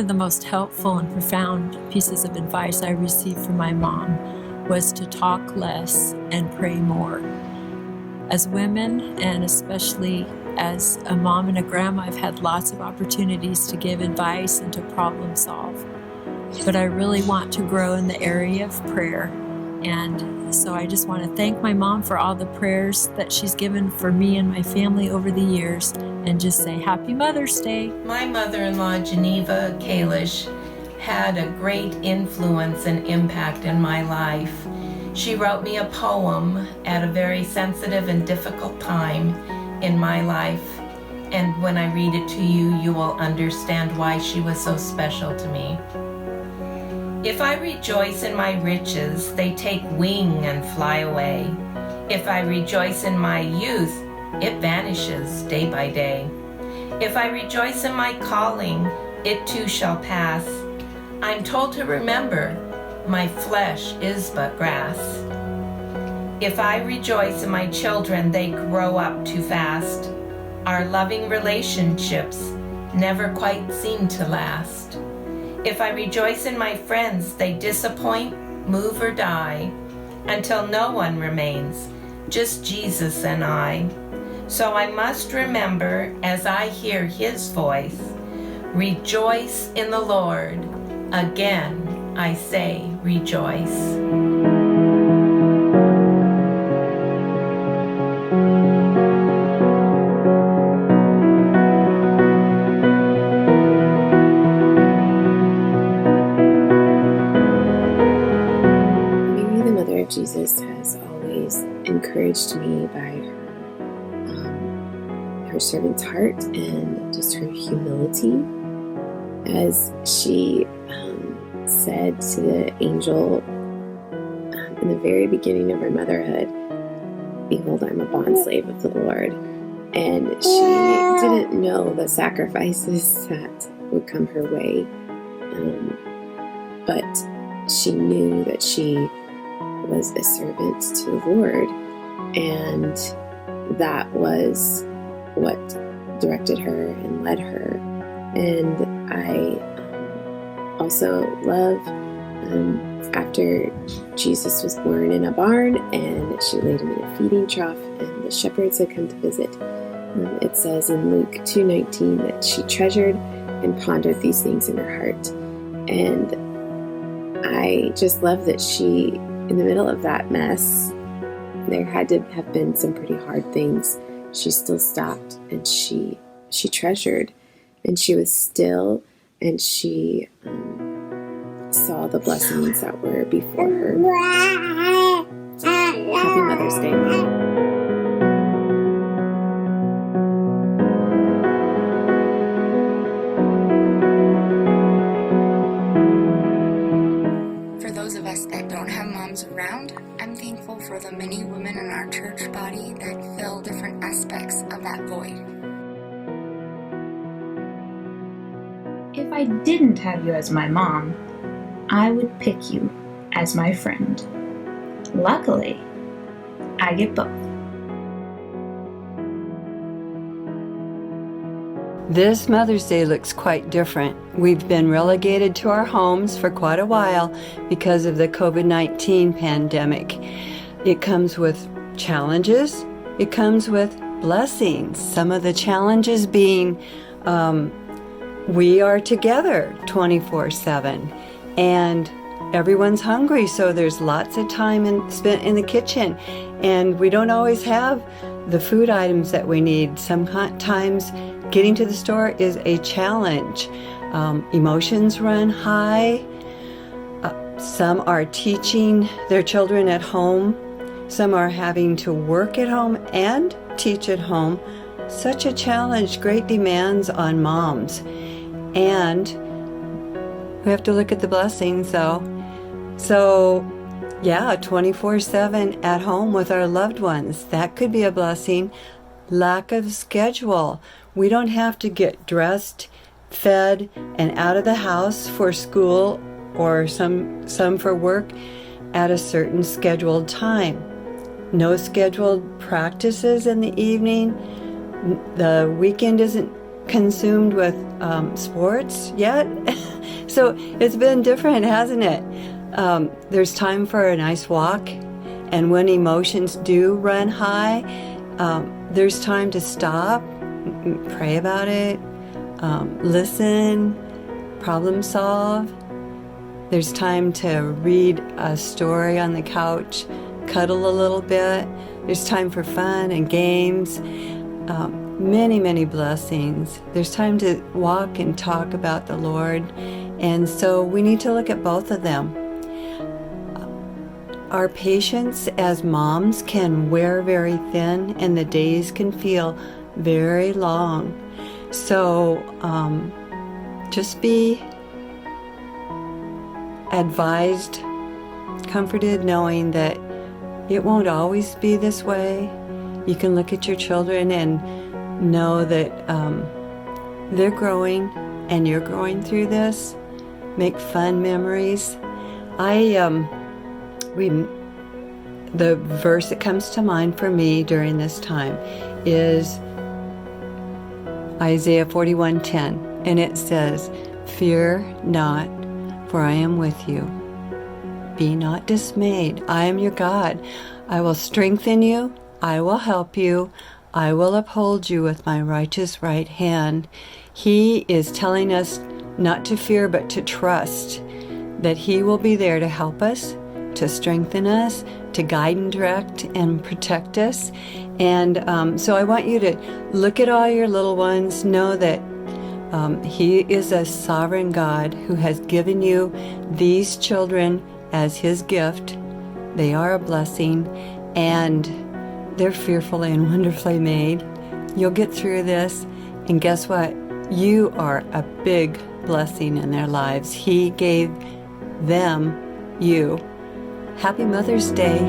of the most helpful and profound pieces of advice I received from my mom was to talk less and pray more. As women, and especially as a mom and a grandma, I've had lots of opportunities to give advice and to problem solve. But I really want to grow in the area of prayer. And so I just want to thank my mom for all the prayers that she's given for me and my family over the years, and just say Happy Mother's Day. My mother-in-law, Geneva Kalish, had a great influence and impact in my life. She wrote me a poem at a very sensitive and difficult time in my life. And when I read it to you, you will understand why she was so special to me. If I rejoice in my riches, they take wing and fly away. If I rejoice in my youth, it vanishes day by day. If I rejoice in my calling, it too shall pass. I'm told to remember, my flesh is but grass. If I rejoice in my children, they grow up too fast. Our loving relationships never quite seem to last. If I rejoice in my friends, they disappoint, move or die, until no one remains, just Jesus and I. So I must remember, as I hear his voice, rejoice in the Lord. Again, I say rejoice. Jesus has always encouraged me by her servant's heart and just her humility. As she said to the angel in the very beginning of her motherhood, "Behold, I'm a bondslave of the Lord." And she didn't know the sacrifices that would come her way, but she knew that she was a servant to the Lord, and that was what directed her and led her. And I also love after Jesus was born in a barn and she laid him in a feeding trough and the shepherds had come to visit. It says in Luke 2:19 that she treasured and pondered these things in her heart. And I just love that she, in the middle of that mess, there had to have been some pretty hard things. She still stopped and she treasured, and she was still, and she saw the blessings that were before her. Happy Mother's Day, Mom. Around, I'm thankful for the many women in our church body that fill different aspects of that void. If I didn't have you as my mom, I would pick you as my friend. Luckily, I get both. This Mother's Day looks quite different. We've been relegated to our homes for quite a while because of the COVID-19 pandemic. It comes with challenges. It comes with blessings. Some of the challenges being we are together 24/7 and everyone's hungry, so there's lots of time spent in the kitchen, and we don't always have the food items that we need. Sometimes getting to the store is a challenge. Emotions run high. Some are teaching their children at home. Some are having to work at home and teach at home. Such a challenge, great demands on moms. And we have to look at the blessings though. So yeah, 24/7 at home with our loved ones. That could be a blessing. Lack of schedule. We don't have to get dressed, fed, and out of the house for school or some for work at a certain scheduled time. No scheduled practices in the evening. The weekend isn't consumed with sports yet. So it's been different, hasn't it? There's time for a nice walk, and when emotions do run high, there's time to stop, pray about it, listen, problem solve. There's time to read a story on the couch, cuddle a little bit. There's time for fun and games. Many, many blessings. There's time to walk and talk about the Lord. And so we need to look at both of them. Our patience as moms can wear very thin, and the days can feel very long. So just be advised, comforted, knowing that it won't always be this way. You can look at your children and know that they're growing and you're growing through this. Make fun memories. The verse that comes to mind for me during this time is Isaiah 41:10, and it says, "Fear not, for I am with you. Be not dismayed. I am your God. I will strengthen you. I will help you. I will uphold you with my righteous right hand." He is telling us not to fear, but to trust that He will be there to help us, to strengthen us, to guide and direct and protect us. And so I want you to look at all your little ones, know that He is a sovereign God who has given you these children as His gift. They are a blessing, and they're fearfully and wonderfully made. You'll get through this, and guess what? You are a big blessing in their lives. He gave them you. Happy Mother's Day.